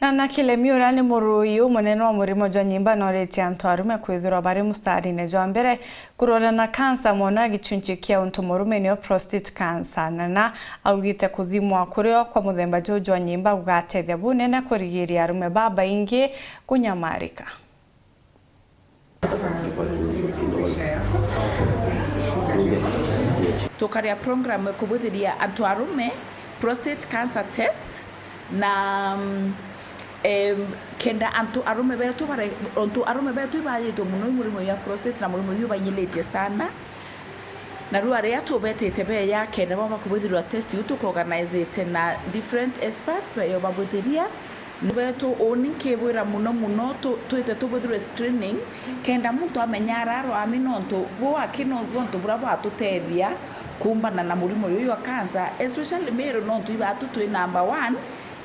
Na Kilemi uria ni muruiu munene wa murimo jwa nyimba noretie antu arume kwithirwa bari mustarine jwa mbere kurora na cancer mona gichunchi kia untu murume ni prostate cancer na augite kuthimwa kurio kwa muthemba jwa nyimba gugatethia bunene kurigiria arume baba ingi kunyamarika. Tukaria program kubuthiria antu arume prostate cancer test na kenda antu arume betu bayitwo muno murimo ya prostate na murimo yu banyiletie sana na ruwa ria tubetete be ya kenda baba kubuthirwa test yu tukorganize na different experts bayo babuthiria betu oni kebwira muno twite tubuthirwe screening kenda muntu amenyara ro aminonto bo akino gonto bravo atutethia kumbana na murimo yu wa cancer, especially mero nonto ibatu twi number 1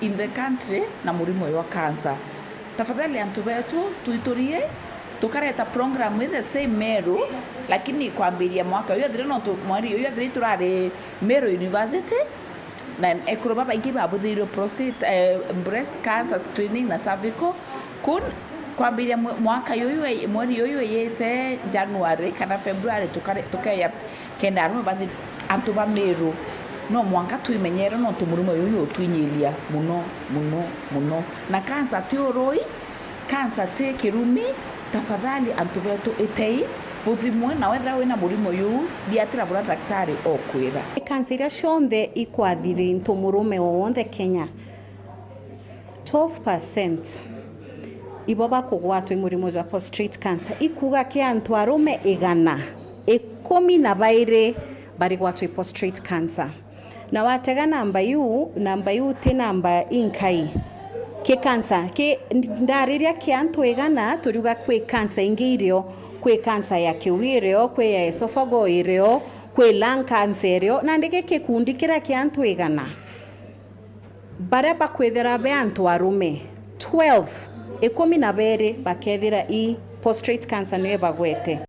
in the country na murimo wa cancer. Tafadhali antu betu tuiturie tukareta program with the same Meru lakini kwambiria mwaka uyu thire no mwari uyu thire turare Meru University na ekuru baba ingi babuthirio prostate breast cancer screening na cervical kun kwambiria mwaka uyu mwari uyu yete January kana February tukaya kenda arume bathi antu ba Meru no mwanka tuimenyera no tumurimo yoyo twinyilia muno na cancer tioroi cancer te kirumi tafadhali antu betu etei buthimwe na wethera wina murimo yu diatira bura daktari okwira cancer ira shonde ikwathiri ntu murume wothe Kenya 12% ibo bakugwatwa murimo wa prostate cancer ikuga ki antu arume 112 bari gwatwa prostate cancer na watega namba yu te namba inkai ke cancer ke ndariria ke antu 100 turiuga kwe cancer ingirio kwe cancer ya kiwirio kwe ya esophago irio kwe lung cancer irio na ndike ke kundi kira ke antu 100 bare bakwethera be antu arume 12 12 bakethira prostate cancer ne bagwete.